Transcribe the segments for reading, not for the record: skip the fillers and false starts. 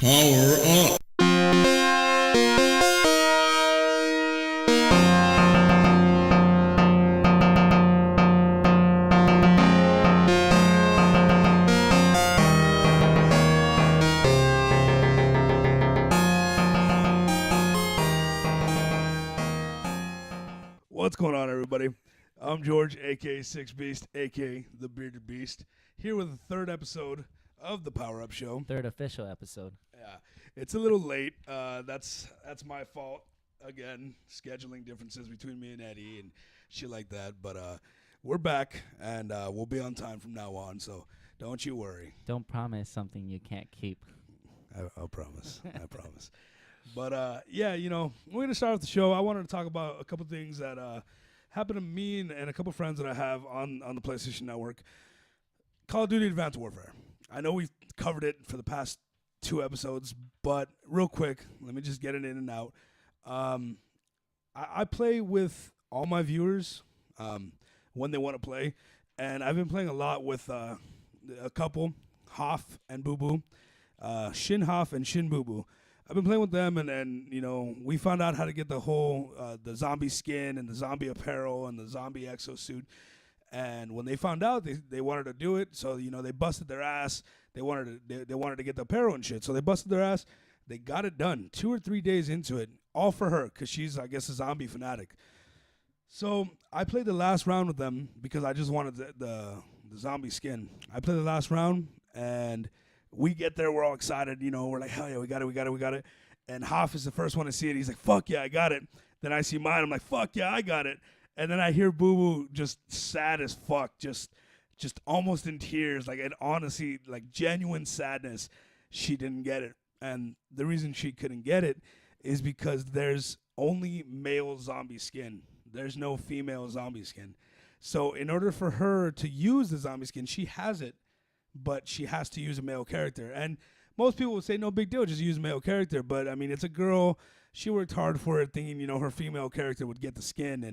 Power up. What's going on, everybody? I'm George, aka Six Beast, aka the Bearded Beast, here with the third episode of the Power Up Show. Third official episode. Yeah, it's a little late. That's my fault again. Scheduling differences between me and Eddie and shit like that. But we're back, and we'll be on time from now on. So don't you worry. Don't promise something you can't keep. I'll promise. I promise. But, yeah, you know, we're going to start off the show. I wanted to talk about a couple things that happened to me and a couple friends that I have on the PlayStation Network. Call of Duty Advanced Warfare. I know we've covered it for the past 2 episodes, but real quick, let me just get it in and out. I play with all my viewers when they want to play, and I've been playing a lot with a couple, Hoff and Boo Boo, Shin Hoff and Shin Boo Boo. I've been playing with them, and you know, we found out how to get the whole the zombie skin and the zombie apparel and the zombie exosuit. And when they found out, they wanted to do it. So you know, they busted their ass. They wanted to get the apparel and shit. So they busted their ass. They got it done 2 or 3 days into it, all for her, because she's, I guess, a zombie fanatic. So I played the last round with them because I just wanted the zombie skin. I played the last round, and we get there, we're all excited, you know, we're like, hell yeah, we got it. And Hoff is the first one to see it. He's like, fuck yeah, I got it. Then I see mine, I'm like, fuck yeah, I got it. And then I hear Boo Boo just sad as fuck, just almost in tears, like, and honestly, like, genuine sadness. She didn't get it. And the reason she couldn't get it is because there's only male zombie skin. There's no female zombie skin. So in order for her to use the zombie skin, she has it, but she has to use a male character. And most people would say, no big deal, just use a male character. But, I mean, it's a girl. She worked hard for it, thinking, you know, her female character would get the skin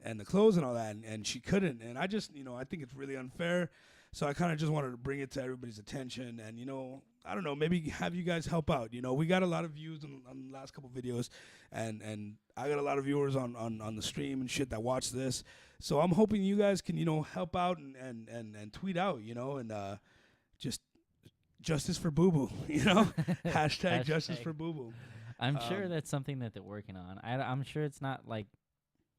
and the clothes and all that, and she couldn't. And I just, you know, I think it's really unfair. So I kind of just wanted to bring it to everybody's attention. And, you know, I don't know, maybe have you guys help out. You know, we got a lot of views on the last couple videos, and I got a lot of viewers on the stream and shit that watch this. So I'm hoping you guys can, you know, help out and tweet out, you know, and just justice for Boo Boo, you know? Hashtag justice for Boo Boo. I'm sure that's something that they're working on. I'm sure it's not like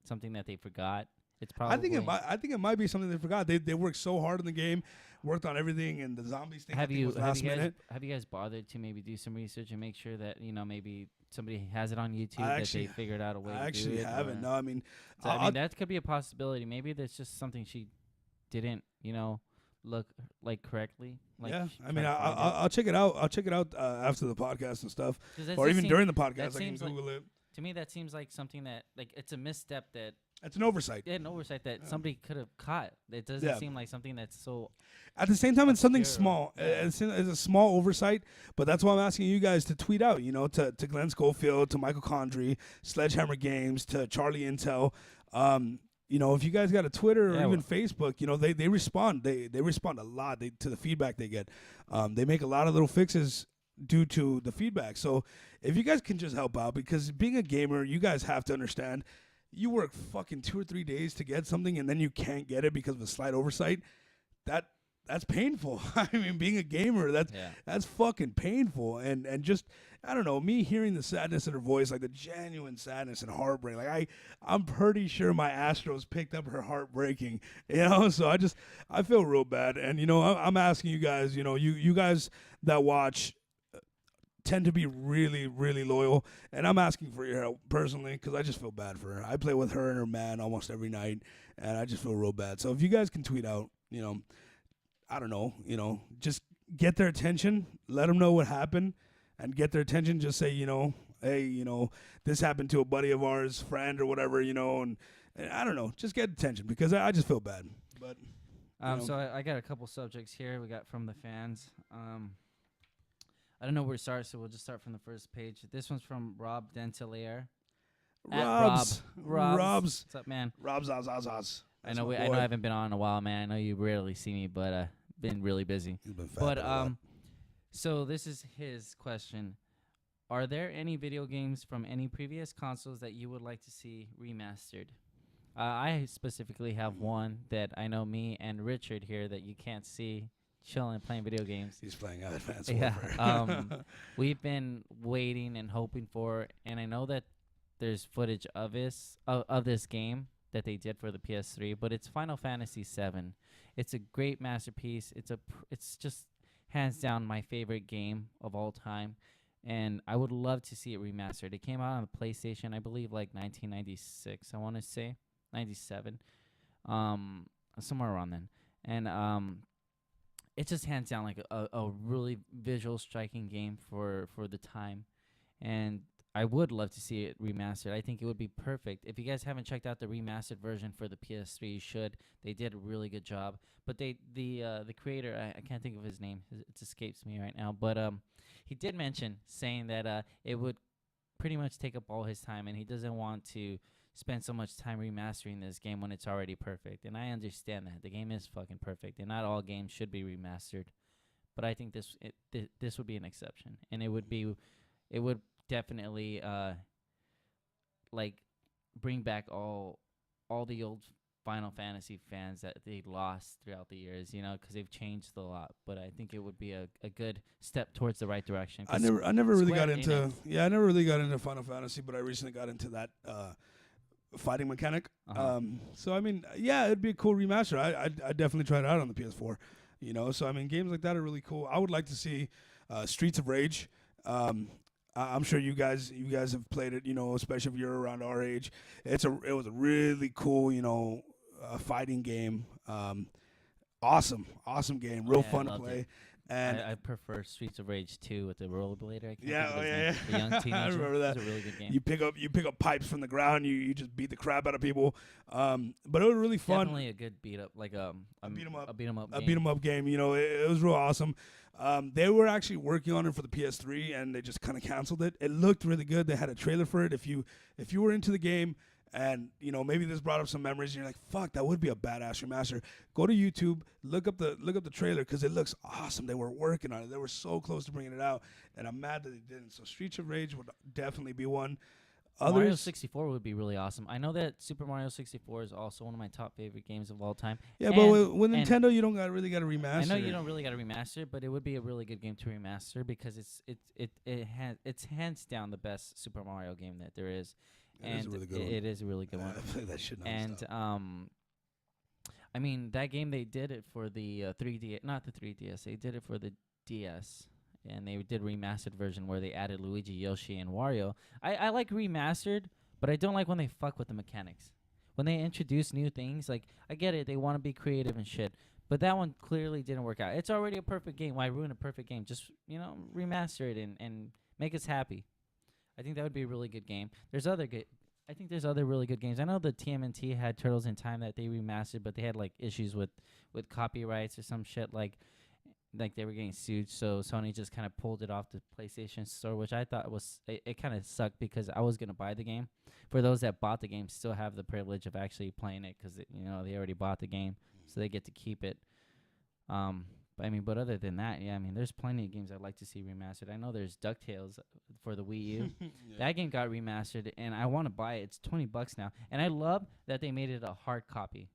something that they forgot. It's probably. I think it might be something they forgot. They worked so hard in the game, worked on everything, and the zombies thing. Have you guys bothered to maybe do some research and make sure that, you know, maybe somebody has it on YouTube they figured out a way to do it? I actually haven't. No, I mean, that could be a possibility. Maybe that's just something she didn't, you know, look like correctly. Like, yeah, I mean, I'll check it out. I'll check it out after the podcast and stuff, or even during the podcast. I can Google it. To me, that seems like something that, like, it's a misstep that. It's an oversight. Yeah, an oversight that somebody could have caught. It doesn't seem like something that's so. At the same time, it's something small. Yeah. It's a small oversight, but that's why I'm asking you guys to tweet out. You know, to Glenn Schofield, to Michael Condrey, Sledgehammer Games, to Charlie Intel. You know, if you guys got a Twitter or even Facebook, you know, they respond. They respond a lot to the feedback they get. They make a lot of little fixes due to the feedback. So if you guys can just help out, because being a gamer, you guys have to understand, you work fucking 2 or 3 days to get something and then you can't get it because of a slight oversight. That's painful. I mean, being a gamer, that's fucking painful. And just, I don't know, me hearing the sadness in her voice, like the genuine sadness and heartbreak. Like I'm pretty sure my Astros picked up her heartbreaking, you know? So I feel real bad. And, you know, I'm asking you guys, you know, you guys that watch tend to be really, really loyal. And I'm asking for your help personally because I just feel bad for her. I play with her and her man almost every night, and I just feel real bad. So if you guys can tweet out, you know, I don't know, you know, just get their attention, let them know what happened, and get their attention. Just say, you know, hey, you know, this happened to a buddy of ours, friend or whatever, you know, and I don't know, just get attention because I just feel bad. But so I got a couple subjects here we got from the fans. I don't know where to start, so we'll just start from the first page. This one's from Rob Dentelier. Rob's. What's up, man? Rob's Oz. I know I haven't been on in a while, man. I know you rarely see me, but been really busy. He's been fat. But So this is his question. Are there any video games from any previous consoles that you would like to see remastered? I specifically have one that I know me and Richard here that you can't see chilling playing video games. He's playing Advanced Yeah. Warfare. We've been waiting and hoping for, and I know that there's footage of this game that they did for the PS3, but it's Final Fantasy VII. It's a great masterpiece. It's just hands down my favorite game of all time, and I would love to see it remastered. It came out on the PlayStation, I believe, like 1996. I want to say 97, somewhere around then, and it's just hands down like a really visual striking game for the time, and I would love to see it remastered. I think it would be perfect. If you guys haven't checked out the remastered version for the PS3, you should. They did a really good job. But the creator, I can't think of his name. It escapes me right now. But he did mention saying that it would pretty much take up all his time, and he doesn't want to spend so much time remastering this game when it's already perfect. And I understand that. The game is fucking perfect, and not all games should be remastered. But I think this would be an exception, and it would definitely like bring back all the old Final Fantasy fans that they lost throughout the years, you know, because they've changed a lot. But I think it would be a good step towards the right direction. I never really Square got into I never really got into Final Fantasy, but I recently got into that fighting mechanic. So I mean, yeah, it'd be a cool remaster. I'd definitely try it out on the PS4. You know, so I mean, games like that are really cool. I would like to see Streets of Rage. I'm sure you guys have played it, you know, especially if you're around our age. It was a really cool, you know, fighting game. Awesome game, real fun to play. It. And I prefer Streets of Rage 2 with the rollerblader. The young teenager. I remember that. It's a really good game. You pick up pipes from the ground. You just beat the crap out of people. But it was really fun. Definitely a good beat up, like a beat 'em up game. You know, it was real awesome. They were actually working on it for the PS3, and they just kind of canceled it. It looked really good. They had a trailer for it. If you were into the game, and you know maybe this brought up some memories, and you're like, "Fuck, that would be a badass remaster." Go to YouTube, look up the trailer because it looks awesome. They were working on it. They were so close to bringing it out, and I'm mad that they didn't. So Streets of Rage would definitely be one. Mario 64 would be really awesome. I know that Super Mario 64 is also one of my top favorite games of all time. Yeah, but with Nintendo, you don't really got to remaster. I know you don't really got to remaster, but it would be a really good game to remaster because it's hands down the best Super Mario game that there is. It is a really good one. It is a really good one. I play that shit and I mean that game they did it for the 3D, not the 3DS. They did it for the DS. And they did remastered version where they added Luigi, Yoshi, and Wario. I like remastered, but I don't like when they fuck with the mechanics. When they introduce new things, like, I get it, they want to be creative and shit. But that one clearly didn't work out. It's already a perfect game. Why ruin a perfect game? Just, you know, remaster it and make us happy. I think that would be a really good game. I think there's other really good games. I know the TMNT had Turtles in Time that they remastered, but they had, like, issues with copyrights or some shit, like they were getting sued, so Sony just kind of pulled it off the PlayStation Store, which I thought was it kind of sucked because I was gonna buy the game. For those that bought the game, still have the privilege of actually playing it because you know they already bought the game, so they get to keep it. But other than that, yeah, I mean, there's plenty of games I'd like to see remastered. I know there's DuckTales for the Wii U. Yeah. That game got remastered, and I want to buy it. It's $20 now, and I love that they made it a hard copy.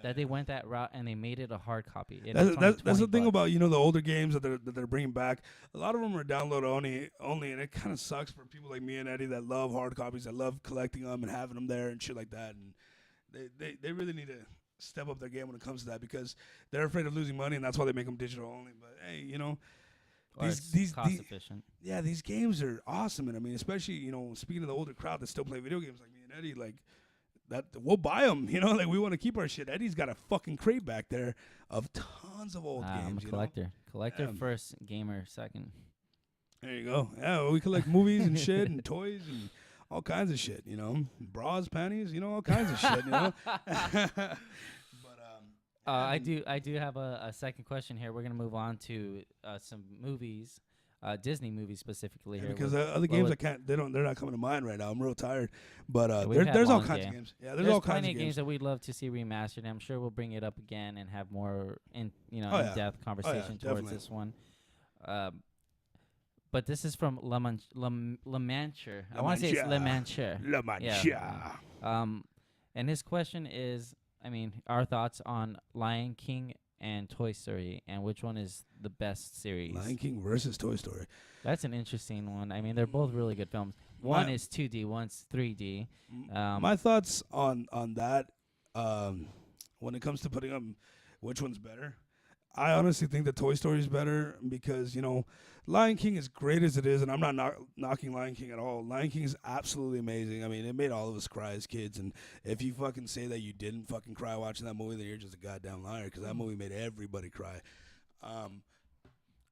That they went that route and they made it a hard copy. That's the thing about, you know, the older games that they're bringing back. A lot of them are download only, and it kind of sucks for people like me and Eddie that love hard copies, that love collecting them and having them there and shit like that. And they really need to step up their game when it comes to that because they're afraid of losing money, and that's why they make them digital only. But hey, you know, these cost efficient. Yeah, these games are awesome, and I mean, especially, you know, speaking of the older crowd that still play video games like me and Eddie, like. That we'll buy them, you know. Like we want to keep our shit. Eddie's got a fucking crate back there of tons of old games. I'm a collector. Collector first, gamer second. There you go. Yeah, well, we collect movies and shit and toys and all kinds of shit. You know, bras, panties. You know, all kinds of shit. You know. But I do have a second question here. We're gonna move on to some movies. Disney movies specifically here. Because other games they're not coming to mind right now. I'm real tired. But there's all kinds of games. Yeah, there's all kinds of games that we'd love to see remastered. And I'm sure we'll bring it up again and have more in-depth conversation towards this one. But this is from La Mancha. I want to say it's La Mancha. La Mancha. Yeah. And his question is, I mean, our thoughts on Lion King and Toy Story, and which one is the best series? Lion King versus Toy Story. That's an interesting one. I mean, they're both really good films. One is 2D, one's 3D. My thoughts on that, when it comes to putting them, which one's better, I honestly think that Toy Story is better because, you know, Lion King, as great as it is, and I'm not knocking Lion King at all. Lion King is absolutely amazing. I mean, it made all of us cry as kids, and if you fucking say that you didn't fucking cry watching that movie, then you're just a goddamn liar because that movie made everybody cry.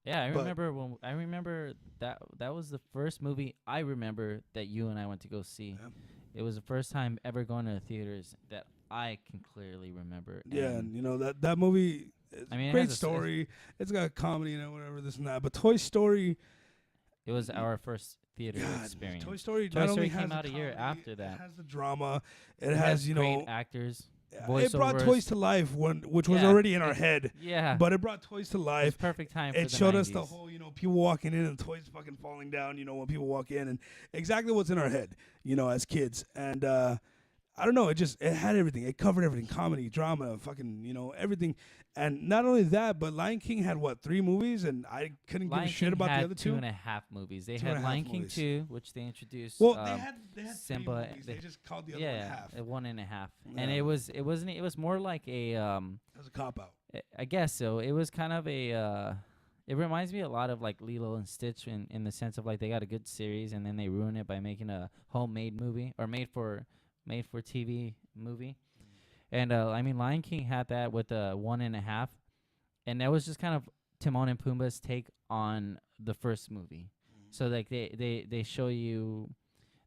Yeah, I remember that was the first movie I remember that you and I went to go see. Yeah. It was the first time ever going to the theaters that I can clearly remember. Yeah, and you know that movie. I mean, great story. It's got comedy in it, whatever, this and that. But Toy Story. It was our first theater experience. Toy Story came out a year after that. It has the drama. It has great actors. It brought toys to life, which was already in our head. Yeah. But it brought toys to life. Perfect time. It showed us the whole, you know, people walking in and toys fucking falling down. You know, when people walk in, and exactly what's in our head, you know, as kids. And I don't know. It had everything. It covered everything: comedy, drama, fucking, you know, everything. And not only that, but Lion King had 3 movies, and I couldn't give a shit about the other 2. 2.5 movies. They had Lion King 2, which they introduced. Well, they had Simba. 3 movies. They just called the other one half. 1.5. Yeah. And it was more like a it was a cop out. I guess so. It was kind of a it reminds me a lot of like Lilo and Stitch in the sense of like they got a good series and then they ruin it by making a homemade movie or made for TV movie. And I mean, Lion King had that with a 1.5, and that was just kind of Timon and Pumbaa's take on the first movie. So like they show you,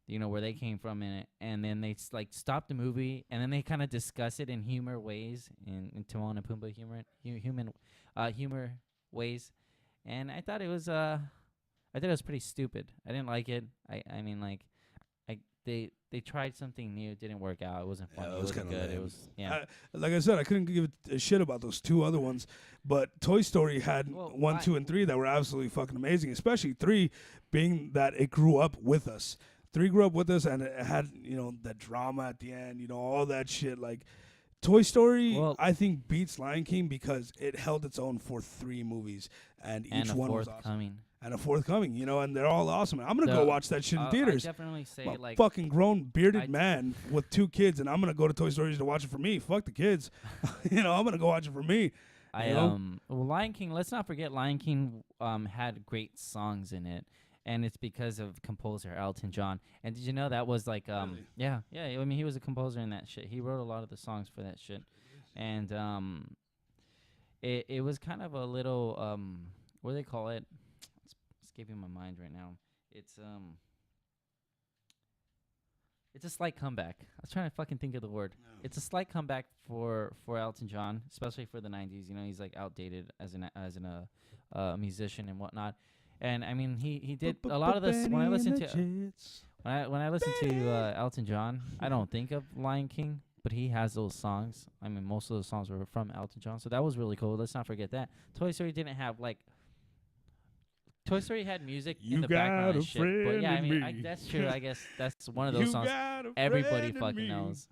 you know, where they came from in it, and then they like stop the movie, and then they kind of discuss it in humor ways, in Timon and Pumbaa humor ways, and I thought it was pretty stupid. I didn't like it. I mean like. They tried something new. It didn't work out. It wasn't funny. It wasn't good. It was like I said, I couldn't give a shit about those 2 other ones. But Toy Story had 1, 2, and 3 that were absolutely fucking amazing. Especially 3, being that it grew up with us. 3 grew up with us, and it had, you know, that drama at the end. You know, all that shit. Like Toy Story, I think beats Lion King because it held its own for 3 movies, and each one was awesome. And a 4th coming, you know, and they're all awesome. I'm gonna go watch that shit in theaters. I definitely say I'm a like fucking grown bearded man with 2 kids, and I'm gonna go to Toy Story to watch it for me. Fuck the kids, you know. I'm gonna go watch it for me. Well, Lion King. Let's not forget Lion King had great songs in it, and it's because of composer Elton John. And did you know that was like Really? Yeah. I mean, he was a composer in that shit. He wrote a lot of the songs for that shit, and it was kind of a little what do they call it? Escaping my mind right now. It's a slight comeback. I was trying to fucking think of the word. No. It's a slight comeback for Elton John, especially for the 90s. You know, he's like outdated as a musician and whatnot. And I mean, he did a lot of this. When I listen to Elton John, I don't think of Lion King, but he has those songs. I mean, most of those songs were from Elton John, so that was really cool. Let's not forget that. Toy Story didn't have like. Toy Story had music in the background and shit, but yeah, I mean, that's true. I guess that's one of those songs everybody fucking knows.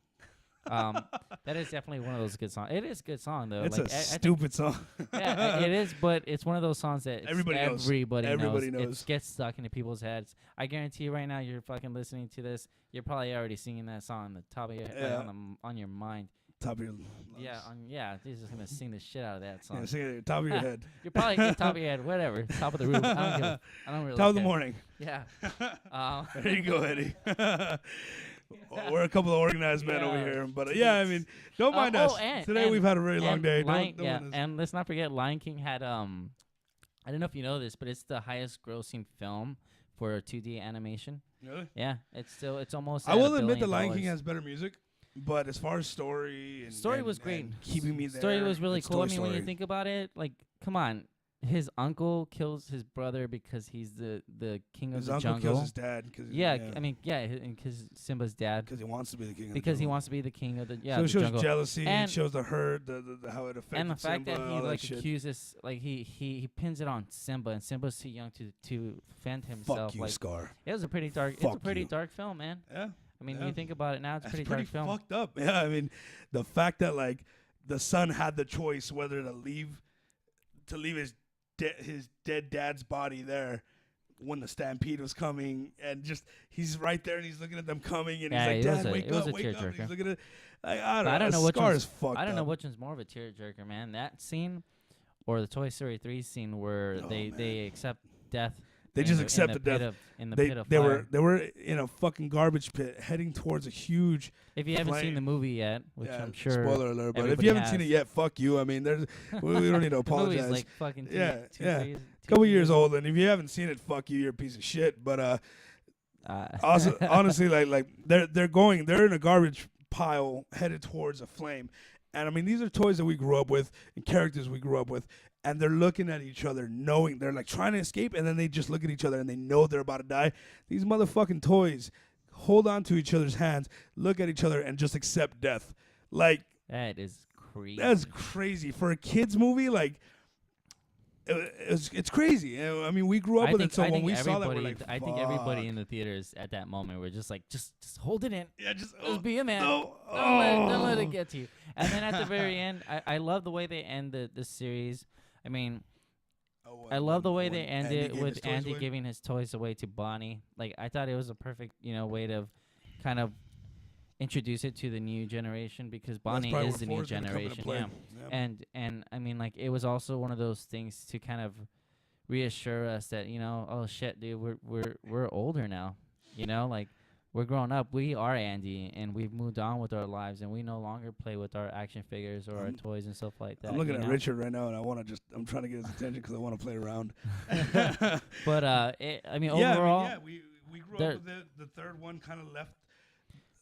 That is definitely one of those good songs. It is a good song though. It's like, a stupid song. Yeah, it is, but it's one of those songs that everybody knows. It gets stuck into people's heads. I guarantee you right now, you're fucking listening to this. You're probably already singing that song on the top of your head, on your mind. Top of your lungs. He's just gonna sing the shit out of that song. Yeah, sing it at the top of your head. You're probably at the top of your head, whatever. Top of the roof. I don't really. Top of the morning. Yeah. There you go, Eddie. We're a couple of organized men over here, but I mean, don't mind us. Today we've had a very long day. And let's not forget, Lion King had I don't know if you know this, but it's the highest grossing film for 2D animation. Really? Yeah, it's almost. I will admit that Lion King has better music. But as far as story was great. Keeping me there. Story was really cool. I mean, Story. when you think about it, like, come on, his uncle kills his brother because he's the king of His the uncle jungle. kills his dad. Yeah, I mean, yeah, because Simba's dad. Because he wants to be the king of the Because he jungle. wants to be the king of the So it the shows jungle. jealousy. And it shows the hurt, how it affected and the fact Simba that and he all that like shit. accuses, like he pins it on Simba, and Simba's too young to defend himself. Fuck you, like Scar. it was a pretty dark. It's a Fuck pretty you. dark film, man. Yeah. I mean, Yeah. when you think about it now, it's a That's pretty dark film. fucked up. Yeah, I mean, the fact that like the son had the choice whether to leave his dead dad's body there when the stampede was coming, and just he's right there and he's looking at them coming, and Yeah, he's it like, was "Dad, a- wake it was up, a wake up!" And he's tearjerker. looking at, I don't know which Scar one's- is fucked I don't know up. which one's more of a tearjerker, man. That scene or the Toy Story 3 scene where Oh, they man. accept death. They in just the- accept in the pit death. of- in the They pit of they fire. were in a fucking garbage pit heading towards a huge. If you haven't seen flame. the movie yet, which Yeah, I'm sure spoiler alert, but if everybody you haven't seen it has. yet, fuck you. I mean, we don't need to the apologize. movie's like fucking two, Yeah, two, yeah. 3 years- two, Couple 3 years old, and if you haven't seen it, fuck you. You're a piece of shit. But also, honestly, like they're in a garbage pile headed towards a flame, and I mean these are toys that we grew up with and characters we grew up with, and they're looking at each other, knowing they're like trying to escape, and then they just look at each other and they know they're about to die. These motherfucking toys hold on to each other's hands, look at each other, and just accept death. Like that is crazy. that's crazy for a kids movie. Like. It's crazy. You know, I mean, we grew up with it, so when we saw that, we're like, I think everybody in the theaters at that moment were just like, just hold it in. yeah, just Be a man. no, Don't let it get to you. And then at the very end, I love the way they end the series. I mean, I love the way they end it with Andy giving his toys away to Bonnie. Like, I thought it was a perfect, way to kind of introduce it to the new generation, because Bonnie is the new generation. Yeah. And I mean, like, it was also one of those things to kind of reassure us that, oh shit, dude, we're older now. Like, we're grown up. We are Andy, and we've moved on with our lives, and we no longer play with our action figures or our toys and stuff like that. I'm looking at Richard right now, and I'm trying to get his attention because I want to play around. But overall, we grew up with the third one kind of left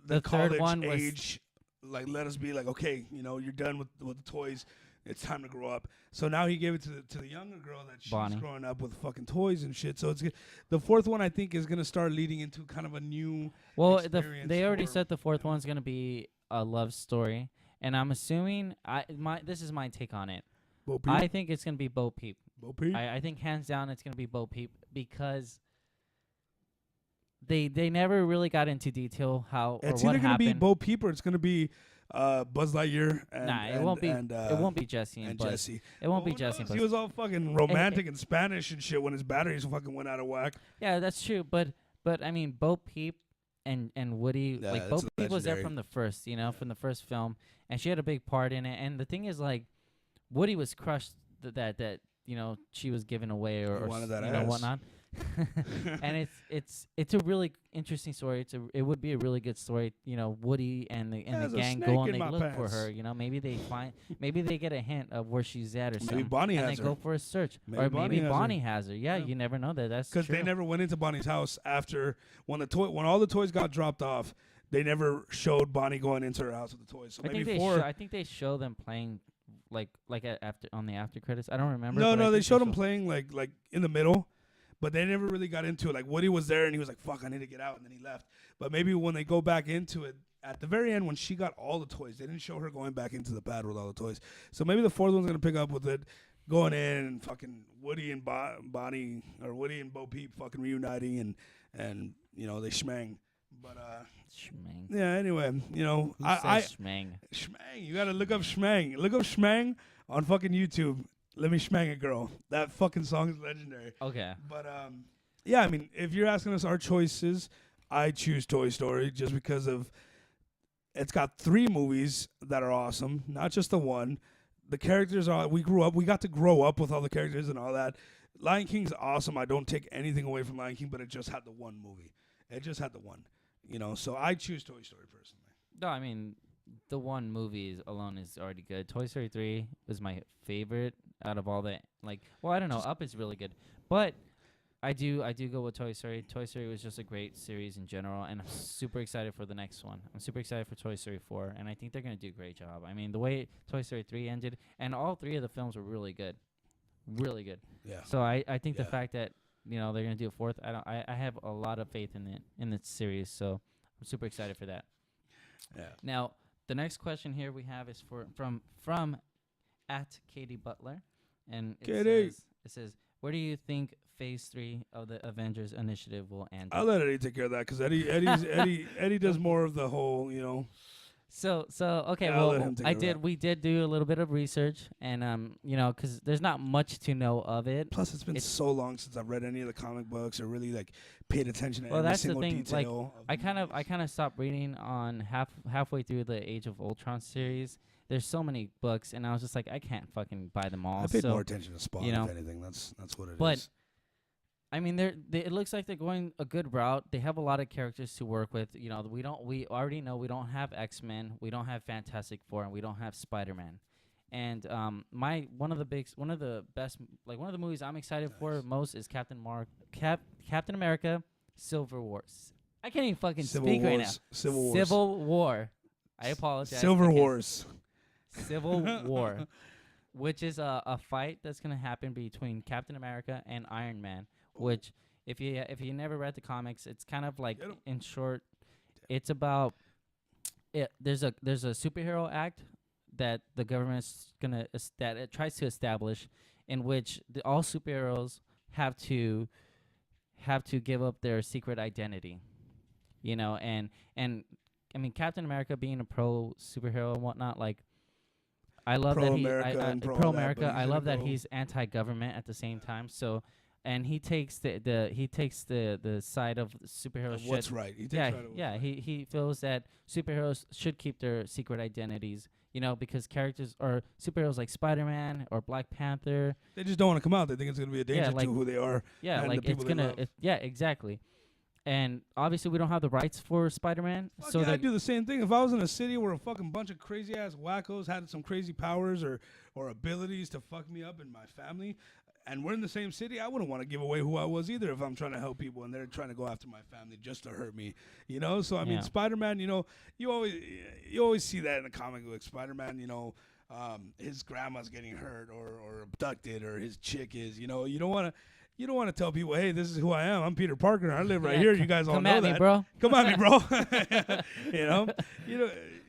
the college third one was age, like let us be like, okay, you're done with the toys. It's time to grow up. So now he gave it to the younger girl that she's Bonnie. growing up with fucking toys and shit. So it's good. The fourth one I think is gonna start leading into kind of a new. Experience they already for- said the fourth one's gonna be a love story, and I'm assuming this is my take on it. Bo Peep? I think it's gonna be Bo Peep. Bo Peep? I think hands down it's gonna be Bo Peep, because they never really got into detail how It's or what either gonna happened. be Bo Peep or it's gonna be Buzz Lightyear. And, Nah, it and, won't be. And, It won't be Jesse and Buzz. Jesse. It won't Well, be who Jesse and knows? Buzz. He was all fucking romantic and Spanish and shit when his batteries fucking went out of whack. Yeah, that's true. But I mean, Bo Peep and Woody, Yeah, like Bo that's Peep was there legendary. from the first, from the first film, and she had a big part in it. And the thing is, like, Woody was crushed that she was given away or wanted that s- ass. whatnot. And it's a really interesting story. It would be a really good story. Woody and the There's a gang snake go and in they my look for pants. her. Maybe they get a hint of where she's at or something. Maybe Bonnie and has they her. go for a search, Maybe or Bonnie maybe has her. Bonnie has her. Yeah, Yeah. you never know that. That's Because true. they never went into Bonnie's house after when all the toys got dropped off. They never showed Bonnie going into her house with the toys. So I maybe think they show them playing like after on the after credits. I don't remember. No, but I they think showed him playing like in the middle, but they never really got into it. Like Woody was there and he was like, "Fuck, I need to get out," and then he left. But maybe when they go back into it at the very end, when she got all the toys, they didn't show her going back into the pad with all the toys. So maybe the fourth one's gonna pick up with it, going in and fucking Woody and Bonnie or Woody and Bo Peep fucking reuniting and they schmang. But Schmang. yeah. Anyway, Who I says schmang? Schmang. You gotta look up Schmang. Look up Schmang on fucking YouTube. Let me schmang a girl. That fucking song is legendary. Okay. But yeah. I mean, if you're asking us our choices, I choose Toy Story just because of it's got 3 movies that are awesome, not just the one. The characters are. We got to grow up with all the characters and all that. Lion King's awesome. I don't take anything away from Lion King, but it just had the one movie. It just had the one. So I choose Toy Story personally. No, I mean, the one movie alone is already good. Toy Story 3 was my favorite out of all the I don't know. Up is really good, but I do go with Toy Story. Toy Story was just a great series in general, and I'm super excited for the next one. I'm super excited for Toy Story 4, and I think they're gonna do a great job. I mean, the way Toy Story 3 ended, and all 3 of the films were really good. really good. Yeah. So I think the Yeah. fact that they're gonna do a fourth, I have a lot of faith in the series. So I'm super excited for that. Yeah. Now the next question here we have is from at Katie Butler, and Katie. it says where do you think Phase 3 of the Avengers Initiative will end? I'll let Eddie take care of that because Eddie does more of the whole, So okay, Yeah, I'll let well him take care of that. we did do a little bit of research, and because there's not much to know of it. Plus, it's been so long since I've read any of the comic books or really like paid attention to Well, every that's the single thing, like, detail. I kind of stopped reading on halfway through the Age of Ultron series. There's so many books, and I was just like, I can't fucking buy them all. I paid so, more attention to Spawn, if anything. That's what it is. But I mean, it looks like they're going a good route. They have a lot of characters to work with. We already know we don't have X-Men, we don't have Fantastic Four, and we don't have Spider-Man. And one of the movies I'm excited for most is Captain America: Civil Wars. I can't even fucking speak right now. Civil War. I apologize. Silver Wars. Civil War, which is a fight that's gonna happen between Captain America and Iron Man. Which, if you never read the comics, it's kind of like, in short, it's about it. There's a superhero act that the government's that it tries to establish, in which all superheroes have to give up their secret identity, and I mean, Captain America being a pro superhero and whatnot, like, I love that pro America. I love that he's anti-government at the same time. So. And he takes the side of superheroes. What's right? He feels that superheroes should keep their secret identities. Because characters or superheroes like Spider-Man or Black Panther, they just don't want to come out. They think it's gonna be a danger to who they are. Yeah, and like the people exactly. And obviously, we don't have the rights for Spider-Man. So I'd do the same thing if I was in a city where a fucking bunch of crazy ass wackos had some crazy powers or abilities to fuck me up and my family. And we're in the same city, I wouldn't want to give away who I was either if I'm trying to help people and they're trying to go after my family just to hurt me, So, I mean, Spider-Man, you always see that in the comic book. Spider-Man, his grandma's getting hurt or abducted or his chick is, you don't want to tell people, hey, this is who I am. I'm Peter Parker. I live right here. You guys all know that. Come at me, bro.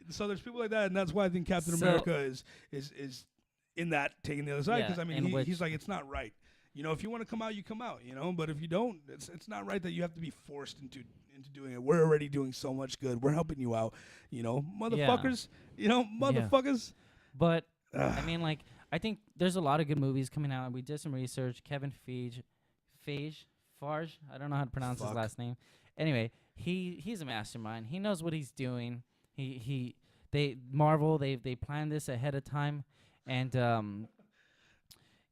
So there's people like that, and that's why I think Captain America is in that taking the other side, because I mean he's like, it's not right. If you want to come out, you come out. But if you don't, it's not right that you have to be forced into doing it. We're already doing so much good. We're helping you out. Motherfuckers. Motherfuckers. But I mean, like, I think there's a lot of good movies coming out, and we did some research. Kevin Feige, I don't know how to pronounce his last name. Anyway, he's a mastermind. He knows what he's doing. Marvel they planned this ahead of time. And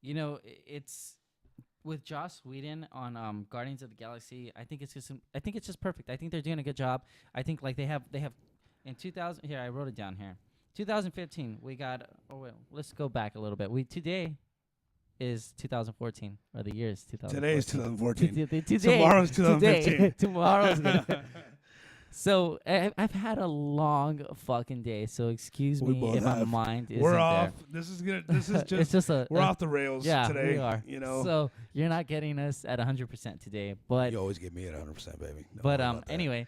it's with Joss Whedon on Guardians of the Galaxy. I think it's just perfect. I think they're doing a good job. I think like they have in 2000. Here, I wrote it down here. 2015. We got. Oh wait, let's go back a little bit. Today is 2014, or the year is 2014. Today is 2014. Today, tomorrow's 2015. Tomorrow's gonna. So I've had a long fucking day. So excuse me if my mind isn't We're off. there. This is just. It's just we're off the rails today. We are. So you're not getting us at 100% today, but you always get me at 100%, baby. But anyway,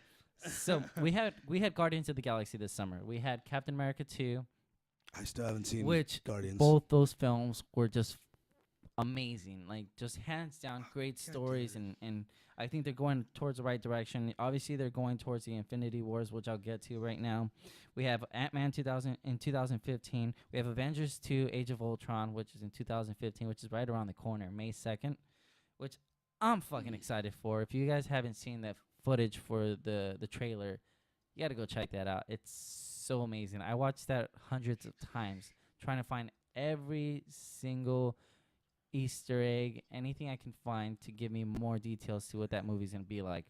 so we had Guardians of the Galaxy this summer. We had Captain America 2. I still haven't seen Guardians. Both those films were just amazing, like just hands down great stories, and I think they're going towards the right direction. Obviously, they're going towards the Infinity Wars, which I'll get to right now. We have Ant-Man 2015. We have Avengers 2: Age of Ultron, which is in 2015, which is right around the corner, May 2nd, which I'm fucking excited for. If you guys haven't seen that footage for the trailer, you got to go check that out. It's so amazing. I watched that hundreds of times, trying to find every single Easter egg, anything I can find to give me more details to what that movie's going to be like.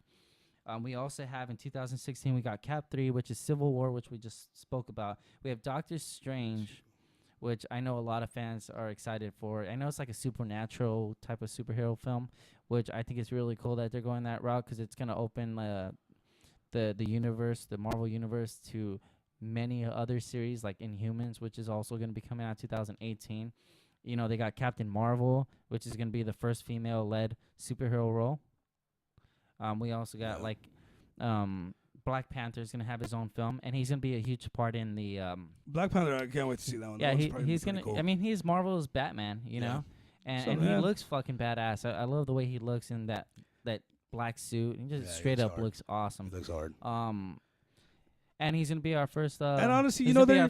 We also have in 2016, we got Cap 3, which is Civil War, which we just spoke about. We have Doctor Strange, which I know a lot of fans are excited for. I know it's like a supernatural type of superhero film, which I think is really cool that they're going that route, because it's going to open the universe, the Marvel universe, to many other series like Inhumans, which is also going to be coming out 2018. they got Captain Marvel, which is gonna be the first female-led superhero role. We also got Black Panther's gonna have his own film, and he's gonna be a huge part in the. Black Panther, I can't wait to see that one. Yeah, that he's gonna. cool. I mean, he's Marvel's Batman, know, and he looks fucking badass. I love the way he looks in that black suit. He just straight up looks awesome. He looks hard. And he's gonna be our first. And honestly, our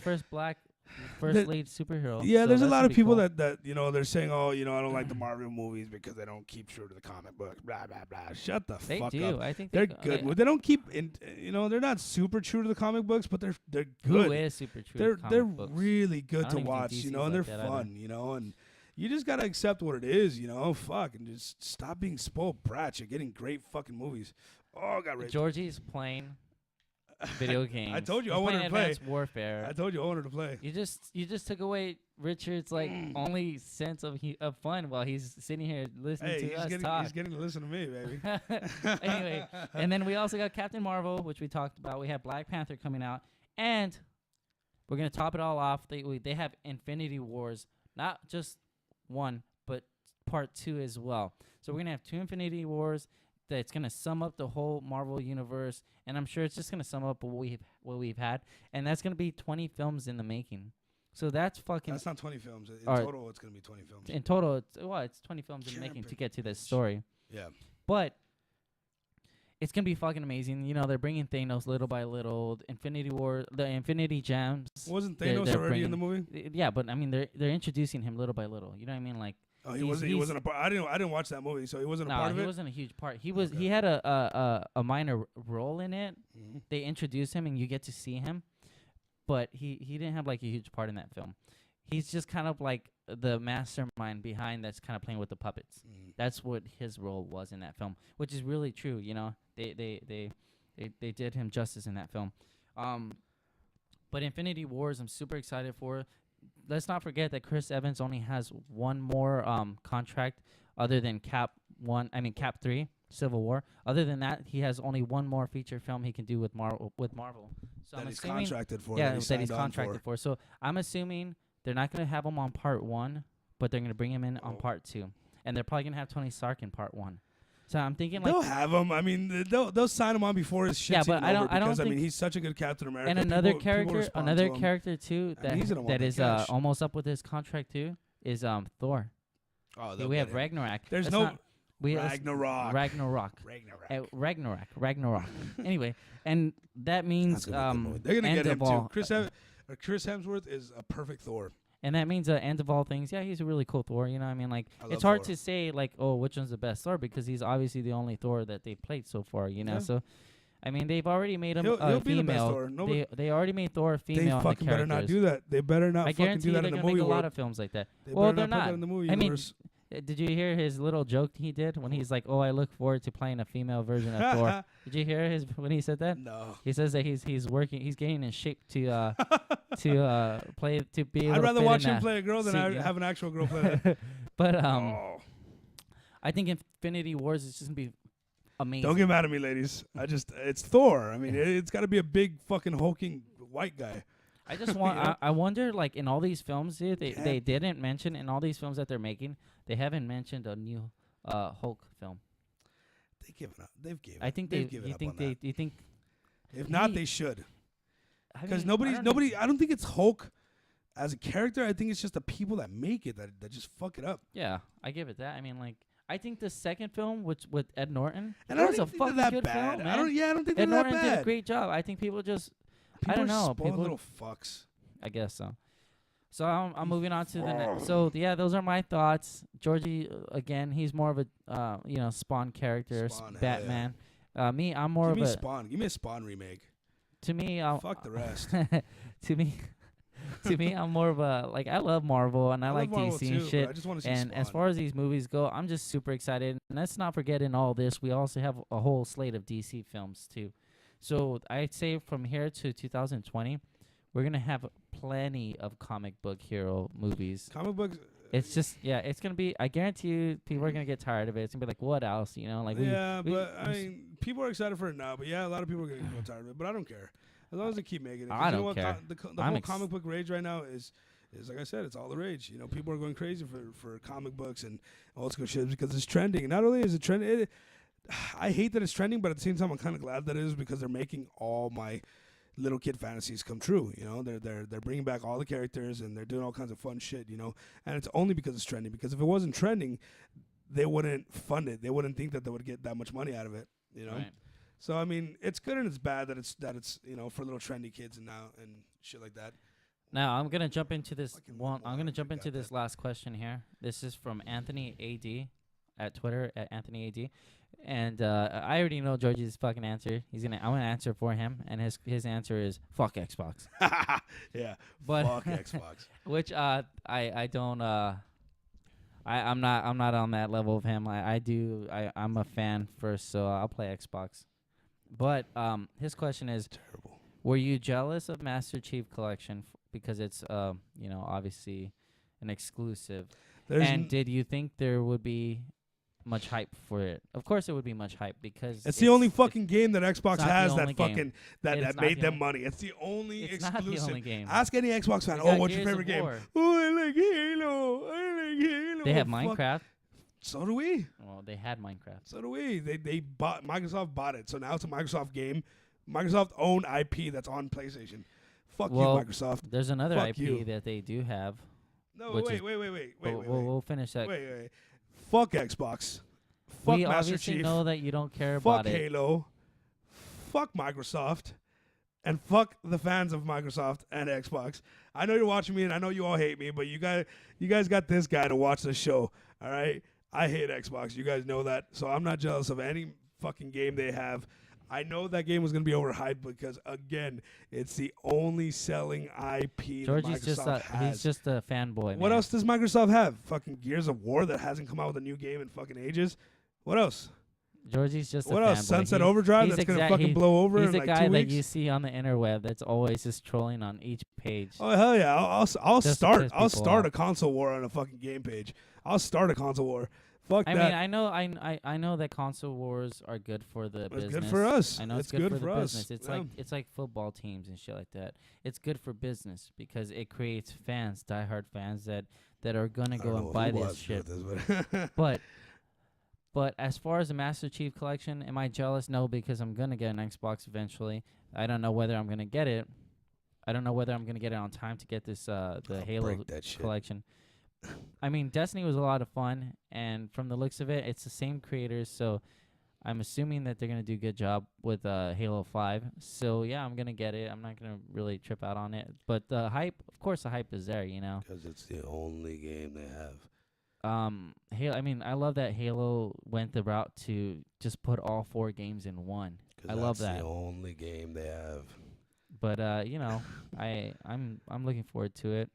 first lead superhero. Yeah, so there's a lot of people cool. that they're saying, oh, I don't like the Marvel movies because they don't keep true to the comic book. Blah blah blah. Shut the fuck up. They do. I think they're good. They don't keep they're not super true to the comic books, but they're good. Who is super true? They're books? really good to watch. And they're fun. And you just gotta accept what it is. Fuck, and just stop being spoiled brats. You're getting great fucking movies. Oh, I got raped. Georgie's playing video games. I told you I He's wanted to play Advanced Warfare. I told you I wanted to play. You just took away Richard's only sense of fun while he's sitting here listening to us talk. He's getting to listen to me, baby. Anyway, and then we also got Captain Marvel, which we talked about. We have Black Panther coming out, and we're gonna top it all off. They have Infinity Wars, not just one, but part 2 as well. So we're gonna have 2 Infinity Wars. That's gonna sum up the whole Marvel universe, and I'm sure it's just gonna sum up what we've had, and that's gonna be 20 films in the making. So that's fucking. That's not 20 films. In total, it's gonna be 20 films. In total, it's 20 films in the making to get to this story. Yeah. But it's gonna be fucking amazing. They're bringing Thanos little by little. Infinity War, the Infinity Gems. Wasn't Thanos already in the movie? Yeah, but I mean, they're introducing him little by little. You know what I mean? Like. Oh, he wasn't a part. I didn't watch that movie, so he wasn't a part of it. No, he wasn't a huge part. He had a minor role in it. Mm-hmm. They introduced him, and you get to see him, but he didn't have a huge part in that film. He's just kind of like the mastermind behind that's kind of playing with the puppets. Mm-hmm. That's what his role was in that film, which is really true. They did him justice in that film. But Infinity Wars, I'm super excited for. Let's not forget that Chris Evans only has one more contract other than Cap 3, Civil War. Other than that, he has only one more feature film he can do with Marvel. So that he's contracted for. Yeah, that he's contracted for. So I'm assuming they're not going to have him on part 1, but they're going to bring him in on part 2, and they're probably going to have Tony Stark in part 1. So I'm thinking they'll have him. I mean, they'll sign him on before his shit's but I don't because think he's such a good Captain America. And another character too that is almost up with his contract too is Thor. Oh, we have Ragnarok. There's Ragnarok. Anyway, and that means they're gonna get him too. Chris Hemsworth is a perfect Thor. And that means end of all things, yeah, he's a really cool Thor. You know what I mean? It's hard to say, which one's the best Thor, because he's obviously the only Thor that they've played so far, Yeah. So, I mean, they've already made him he'll female. Be the best Thor. They already made Thor a female. They fucking better not do that. They better not fucking do that in the movie. I guarantee they're going to make a lot of films like that. Well, they're not. In the movie universe. Did you hear his little joke he did when he's like, "Oh, I look forward to playing a female version of Thor"? Did you hear when he said that? No. He says that he's getting in shape to play to be able. I'd rather to watch him play a girl than have an actual girl play that. But I think Infinity Wars is just gonna be amazing. Don't get mad at me, ladies. It's Thor. I mean, it's got to be a big fucking hulking white guy. I just want. I wonder, in all these films, dude, they didn't mention in all these films that they're making, they haven't mentioned a new Hulk film. They've given up. They've given. I think they've given up on that. You think? If not, they should. Because nobody. I don't think it's Hulk as a character. I think it's just the people that make it that just fuck it up. Yeah, I give it that. I mean, I think the second film, with Ed Norton, and was a fucking good film, man. I don't think Ed they're Norton that bad. did a great job. I think people just. I don't know. People little fucks. I guess so. So I'm moving on to the next. So yeah, those are my thoughts. Georgie, again, he's more of a Spawn character, Batman. Yeah. Me, I'm more Give of me Spawn. Give me a Spawn remake. To me, fuck the rest. to me, I'm more of a I love Marvel and I like Marvel DC too, and shit. I just want to see and Spawn. As far as these movies go, I'm just super excited. And let's not forget in all this, we also have a whole slate of DC films too. So I'd say from here to 2020, we're going to have plenty of comic book hero movies. Comic books. It's just, it's going to be, I guarantee you, people are going to get tired of it. It's going to be like, what else? I mean, people are excited for it now. But yeah, a lot of people are going to get tired of it. But I don't care. As long as they keep making it. I don't care. The whole comic book rage right now is It's like I said, it's all the rage. You know, people are going crazy for comic books and old school shit because it's trending. And not only is it trending, I hate that it's trending, but at the same time, I'm kind of glad that it is because they're making all my little kid fantasies come true. You know, they're bringing back all the characters and they're doing all kinds of fun shit. You know, and it's only because it's trending. Because if it wasn't trending, they wouldn't fund it. They wouldn't think that they would get that much money out of it. You know. Right. So I mean, it's good and it's bad that it's you know for little trendy kids and shit like that. Now I'm gonna jump into this Fucking one. I'm gonna Walmart, jump you into got this that. last question here. This is from Anthony AD at Twitter at Anthony AD, and I already know Georgie's fucking answer. I'm gonna answer for him, and his answer is fuck Xbox. Yeah, But fuck Xbox. which I don't I'm not on that level of him. I'm a fan first, so I'll play Xbox. But his question is, Terrible. were you jealous of Master Chief Collection because it's obviously an exclusive? And did you think there would be much hype for it? Of course, it would be much hype because it's the only fucking game that Xbox not the has that only fucking game. that It's not made the them only- money. It's the only It's exclusive. not the only game. Ask any Xbox fan. We Oh, got what's your Gears favorite of game? War. Oh, I like Halo. I like Halo. They have Fuck. Minecraft. So do we. Well, they had Minecraft. So do we. They bought Microsoft bought it. So now it's a Microsoft game. Microsoft owned IP that's on PlayStation. Fuck Well, you, Microsoft. There's another Fuck IP you. that they do have. No, which wait, is- wait. We'll finish that. Wait. Fuck Xbox. Fuck We Master obviously Chief. know that you don't care Fuck about it. Halo. Fuck Microsoft. And fuck the fans of Microsoft and Xbox. I know you're watching me and I know you all hate me, but you guys got this guy to watch the show. All right? I hate Xbox. You guys know that. So I'm not jealous of any fucking game they have. I know that game was going to be overhyped because, again, it's the only selling IP that Georgie's Microsoft has. he's just a fanboy. What man. else does Microsoft have? Fucking Gears of War that hasn't come out with a new game in fucking ages. What else? Georgie's just What a else? fanboy. Sunset He's- Overdrive he's that's going to exact- fucking he- blow over He's in the like guy 2 that weeks? you see on the interweb that's always just trolling on each page. Oh hell yeah! I'll Just to start. piss I'll people start off. a console war on a fucking game page. I'll start a console war. Fuck I that. mean, I know that console wars are good for the business. It's good for us. I know it's good for the us. business. It's Yeah. it's like football teams and shit like that. It's good for business because it creates fans, diehard fans that are gonna I go don't and know buy who this wants to do shit. this, But as far as the Master Chief Collection, am I jealous? No, because I'm gonna get an Xbox eventually. I don't know whether I'm gonna get it. I don't know whether I'm gonna get it on time to get this the I'll Halo break that shit. collection. I mean, Destiny was a lot of fun, and from the looks of it, it's the same creators, so I'm assuming that they're gonna do a good job with Halo 5. So yeah, I'm gonna get it. I'm not gonna really trip out on it, but the hype, of course, the hype is there. You know. Because it's the only game they have. Halo. I mean, I love that Halo went the route to just put all 4 games in one. 'Cause I love that's that. the only game they have. But you know, I'm looking forward to it.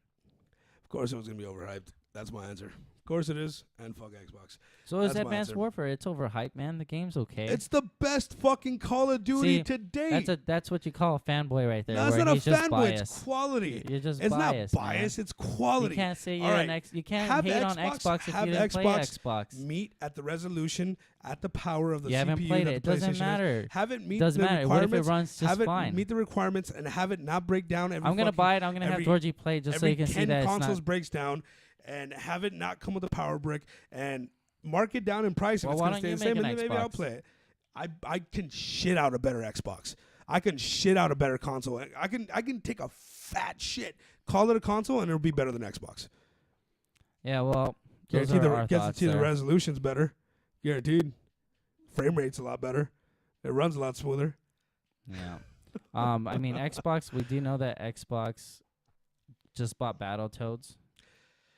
Of course, it was gonna be overhyped. That's my answer. Of course, it is. And fuck Xbox. So is That's my Advanced answer. Warfare. It's overhyped, man. The game's okay. It's the best fucking Call of Duty See, to date. that's what you call a fanboy right there. No, it's where not a he's just fanboy. biased. It's quality. You're just It's biased, not bias. man. It's quality. You can't say All you're right. You can't Have hate on Xbox, Xbox if have you didn't play Xbox Xbox. Meet at the resolution, at the power of the You CPU. haven't played that it. It the doesn't PlayStation has. matter. Have it meet Doesn't the matter. What if requirements. it runs just have it fine? meet the requirements and have it not break down every. I'm gonna fucking- buy it. I'm gonna have every- Georgie play it just so every you can 10 see that it's consoles not. breaks down, and have it not come with a power brick and mark it down in price. Well, if it's why gonna don't stay you the same, make and an then maybe I'll Xbox? play it. I can shit out a better Xbox. I can shit out a better console. I can take a fat shit, call it a console, and it'll be better than Xbox. Yeah, well, those Guaranteed are our thoughts guarantee the there. resolution's better. Guaranteed. Frame rate's a lot better. It runs a lot smoother. Yeah. I mean, Xbox. We do know that Xbox just bought Battletoads,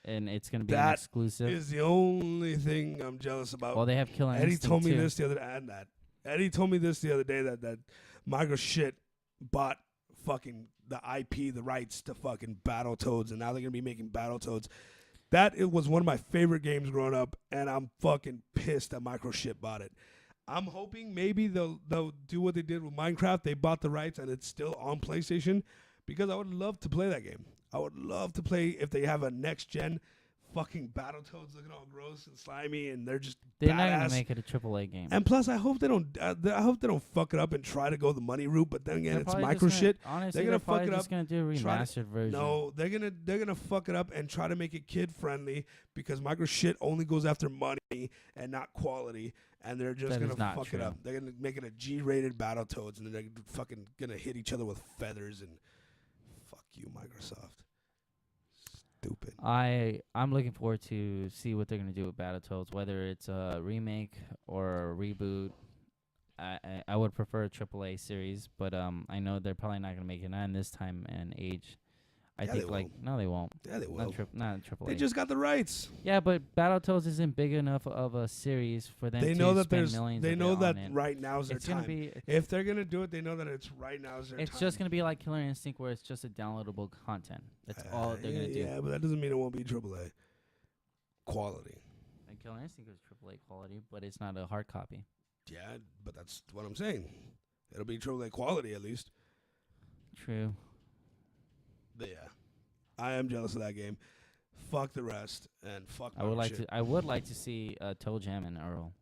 and it's gonna be an That exclusive. Is the only thing I'm jealous about. Well, they have Killer Eddie Instinct told me too. this the other and that. Eddie told me this the other day that Micro shit bought fucking the IP, the rights to fucking Battletoads, and now they're gonna be making Battletoads. That it was one of my favorite games growing up, and I'm fucking pissed that Micro shit bought it. I'm hoping maybe they'll do what they did with Minecraft. They bought the rights and it's still on PlayStation, because I would love to play that game. I would love to play if they have a next gen fucking Battletoads looking all gross and slimy, and they're just They're badass. not gonna make it a AAA game. And plus, I hope they don't. I hope they don't fuck it up and try to go the money route. But then again, They're it's probably micro just gonna- shit. Honestly, They're gonna probably fuck it just up, gonna do a try to- remastered version. No, they're gonna fuck it up and try to make it kid friendly because micro shit only goes after money and not quality. And they're just That is gonna not fuck true. it up. They're gonna make it a G-rated Battletoads, and they're fucking gonna hit each other with feathers and fuck you, Microsoft. Stupid. I'm looking forward to see what they're gonna do with Battletoads, whether it's a remake or a reboot. I would prefer a AAA series, but I know they're probably not gonna make it not in this time and age. I Yeah, think they like no, they won't. Yeah, they will. Not AAA. They just got the rights. Yeah, but Battletoads isn't big enough of a series for them They to know that spend there's. millions. They of know it that on it. right now's their It's time. gonna be. If they're gonna do it, they know that it's right now's their It's time. just gonna be like Killer Instinct, where it's just a downloadable content. That's all they're gonna do. Yeah, but that doesn't mean it won't be AAA quality. And Killer Instinct is AAA quality, but it's not a hard copy. Yeah, but that's what I'm saying. It'll be AAA quality at least. True. But yeah, I am jealous of that game. Fuck the rest and fuck. I would like shit. to. I would like to see Toe Jam and Earl.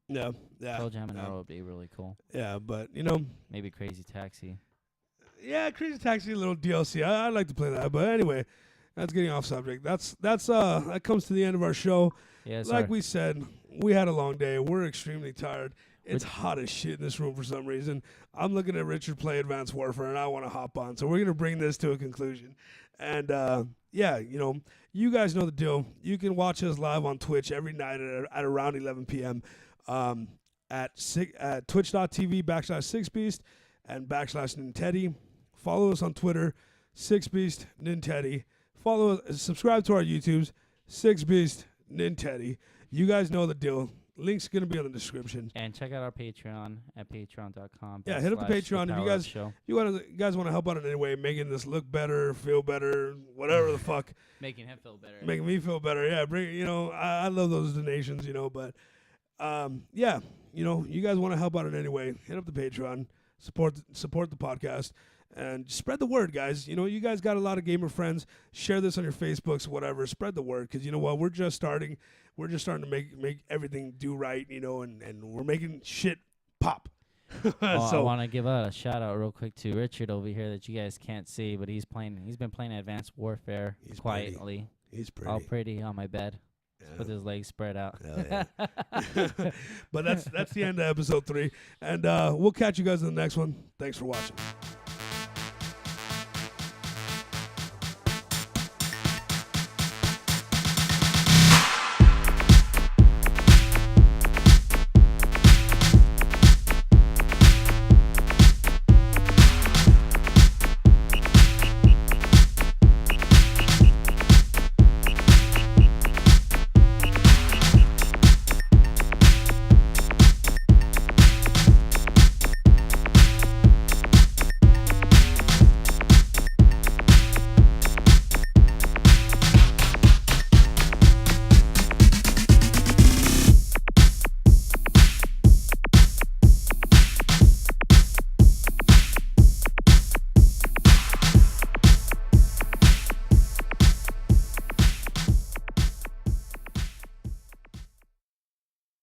Yeah, yeah. Toe Jam and yeah. Earl would be really cool. Yeah, but Maybe Crazy Taxi. yeah, Crazy Taxi, a little DLC. I'd like to play that, but anyway, that's getting off subject. That comes to the end of our show. Yeah, Like we said, we had a long day. We're extremely tired. It's hot as shit in this room for some reason. I'm looking at Richard play Advanced Warfare, and I want to hop on. So we're going to bring this to a conclusion. And, yeah, you guys know the deal. You can watch us live on Twitch every night at around 11 p.m. At twitch.tv/6beast and /Ninteddy. Follow us on Twitter, 6beast Ninteddy. Follow us, subscribe to our YouTubes, 6beast Ninteddy. You guys know the deal. Link's going to be in the description. And check out our Patreon at patreon.com. Yeah, hit up the Patreon if you guys want to help out in any way, making this look better, feel better, whatever the fuck. Making him feel better. Making me feel better. Yeah, I love those donations, but yeah, you guys want to help out in any way, hit up the Patreon, support the podcast. And spread the word, guys. You guys got a lot of gamer friends. Share this on your Facebooks, whatever. Spread the word, because you know what? We're just starting. We're just starting to make everything do right, and we're making shit pop. I want to give a shout out real quick to Richard over here that you guys can't see, but he's been playing Advanced Warfare quietly. He's pretty. All pretty on my bed. Yeah. With his legs spread out. Yeah. But that's the end of episode 3, and we'll catch you guys in the next one. Thanks for watching.